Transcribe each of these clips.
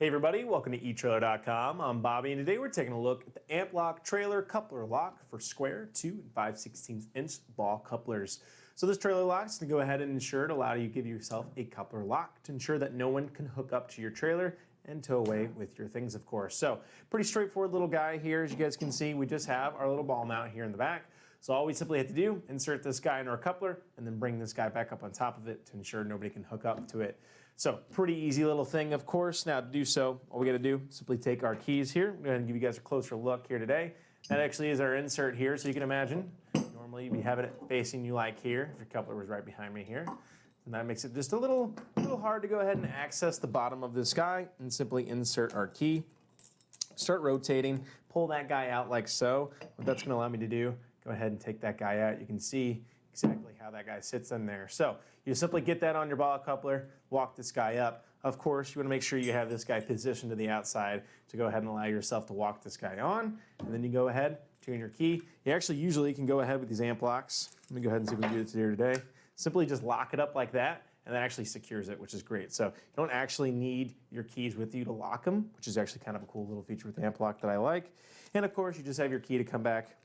Hey everybody, welcome to etrailer.com. I'm Bobby, and today we're taking a look at the AMPLock Trailer Coupler Lock for square 2 and 5/16 inch ball couplers. So this trailer lock is going to go ahead and ensure to allow you to give yourself a coupler lock to ensure that no one can hook up to your trailer and tow away with your things, of course. So pretty straightforward little guy here. As you guys can see, we just have our little ball mount here in the back. So all we simply have to do, insert this guy into our coupler and then bring this guy back up on top of it to ensure nobody can hook up to it. So pretty easy little thing, of course. Now to do so, all we gotta do, simply take our keys here. I'm gonna go ahead and give you guys a closer look here today. That actually is our insert here, so you can imagine, normally you'd be having it facing you like here, if your coupler was right behind me here. And that makes it just a little hard to go ahead and access the bottom of this guy and simply insert our key. Start rotating, pull that guy out like so. What that's gonna allow me to do, go ahead and take that guy out. You can see exactly how that guy sits in there. So you simply get that on your ball coupler, walk this guy up. Of course, you want to make sure you have this guy positioned to the outside to go ahead and allow yourself to walk this guy on. And then you go ahead, tune your key. You actually usually can go ahead with these amp locks. Let me go ahead and see if we can do it here today. Simply just lock it up like that, and that actually secures it, which is great. So you don't actually need your keys with you to lock them, which is actually kind of a cool little feature with AMPLock that I like. And of course, you just have your key to come back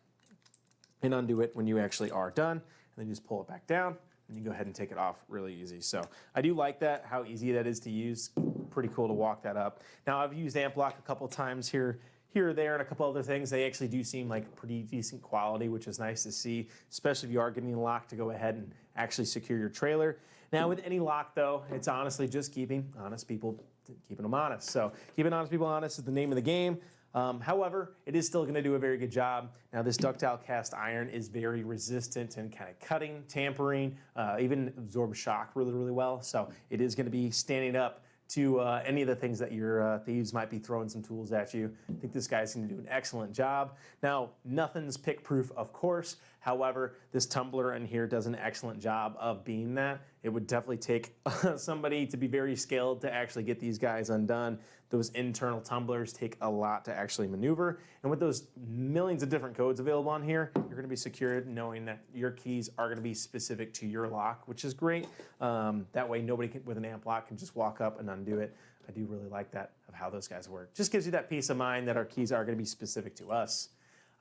and undo it when you actually are done, and then just pull it back down, and you go ahead and take it off really easy. So I do like that, how easy that is to use. Pretty cool to walk that up. Now I've used AMPLock a couple times here or there, and a couple other things. They actually do seem like pretty decent quality, which is nice to see, especially if you are getting a lock to go ahead and actually secure your trailer. Now with any lock though, it's honestly just keeping honest people, keeping them honest. So keeping honest people honest is the name of the game. However, it is still going to do a very good job. Now this ductile cast iron is very resistant and kind of cutting, tampering, even absorbs shock really well. So it is going to be standing up to any of the things that your thieves might be throwing some tools at you. I think this guy's going to do an excellent job. Now, nothing's pick proof, of course. However, this tumbler in here does an excellent job of being that. It would definitely take somebody to be very skilled to actually get these guys undone. Those internal tumblers take a lot to actually maneuver. And with those millions of different codes available on here, you're going to be secured knowing that your keys are going to be specific to your lock, which is great. That way nobody with an amp lock can just walk up and undo it. I do really like that of how those guys work. Just gives you that peace of mind that our keys are going to be specific to us.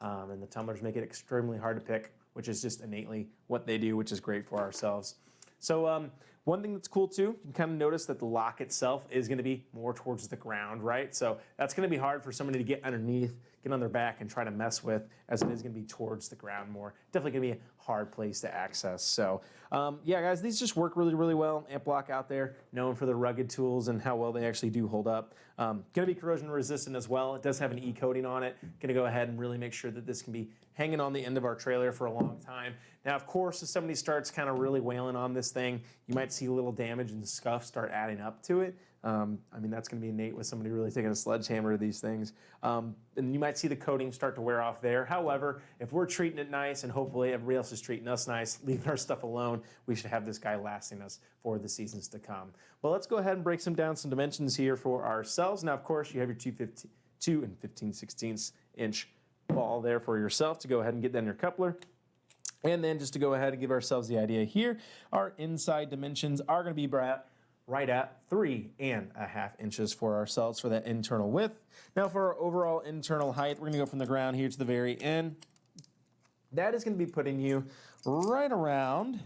And the tumblers make it extremely hard to pick, which is just innately what they do, which is great for ourselves. So one thing that's cool too, you can kind of notice that the lock itself is going to be more towards the ground, right? So that's going to be hard for somebody to get underneath, get on their back and try to mess with, as it is going to be towards the ground more. Definitely going to be a hard place to access. So yeah, guys, these just work really well. AMPLock out there, known for the rugged tools and how well they actually do hold up. Going to be corrosion resistant as well. It does have an E coating on it. Going to go ahead and really make sure that this can be hanging on the end of our trailer for a long time. Now, of course, if somebody starts kind of really wailing on this thing, you might see a little damage and scuff start adding up to it. I mean, that's going to be innate with somebody really taking a sledgehammer to these things. And you might see the coating start to wear off there. However, if we're treating it nice and hopefully everybody else is treating us nice, leaving our stuff alone, we should have this guy lasting us for the seasons to come. Well, let's go ahead and break down some dimensions here for ourselves. Now, of course, you have your 2 and 15/16 inch ball there for yourself to go ahead and get down your coupler. And then just to go ahead and give ourselves the idea here, our inside dimensions are going to be right at 3.5 inches for ourselves for that internal width. Now for our overall internal height, we're going to go from the ground here to the very end. That is going to be putting you right around,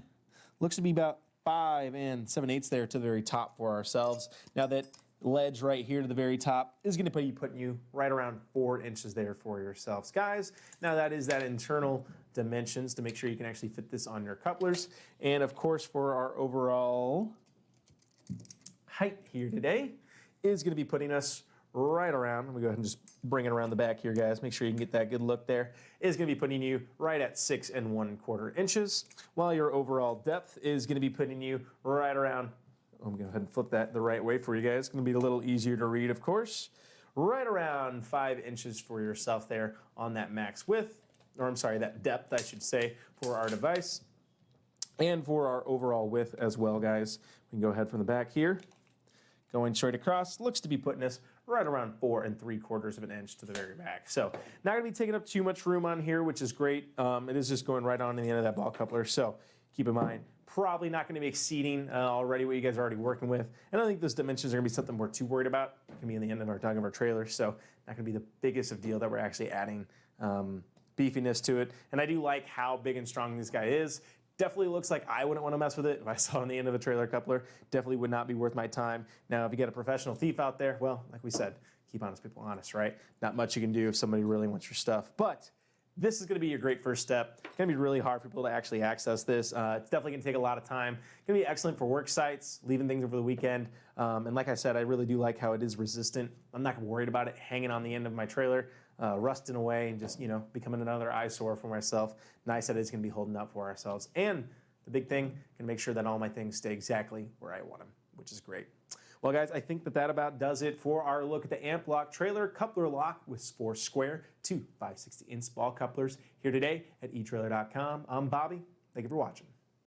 looks to be about 5 7/8 there to the very top for ourselves. Now that ledge right here to the very top is going to be putting you right around 4 inches there for yourselves, guys. Now that is that internal dimensions to make sure you can actually fit this on your couplers. And of course, for our overall height here today is going to be putting us right around, let me go ahead and just bring it around the back here, guys, make sure you can get that good look there, is going to be putting you right at 6 1/4 inches, while your overall depth is going to be putting you right around, I'm going to go ahead and flip that the right way for you guys, it's going to be a little easier to read, of course, right around 5 inches for yourself there on that max width, or I'm sorry, that depth, I should say, for our device. And for our overall width as well, guys, we can go ahead from the back here. Going straight across, looks to be putting us right around 4 3/4 inch to the very back. So not going to be taking up too much room on here, which is great. It is just going right on to the end of that ball coupler. So keep in mind, probably not going to be exceeding already what you guys are already working with. And I don't think those dimensions are going to be something we're too worried about. can be in the end of our tongue of our trailer, so not going to be the biggest of deal that we're actually adding beefiness to it. And I do like how big and strong this guy is. Definitely looks like I wouldn't want to mess with it if I saw it on the end of a trailer coupler. Definitely would not be worth my time. Now, if you get a professional thief out there, well, like we said, keep honest people honest, right? Not much you can do if somebody really wants your stuff. But this is going to be your great first step. It's going to be really hard for people to actually access this. It's definitely going to take a lot of time. It's going to be excellent for work sites, leaving things over the weekend. And like I said, I really do like how it is resistant. I'm not worried about it hanging on the end of my trailer, rusting away and just, becoming another eyesore for myself. Nice that it's going to be holding up for ourselves. And the big thing, can make sure that all my things stay exactly where I want them, which is great. Well, guys, I think that about does it for our look at the AMPLock Trailer Coupler Lock with 4 square to 5/60 ball couplers here today at etrailer.com. I'm Bobby. Thank you for watching.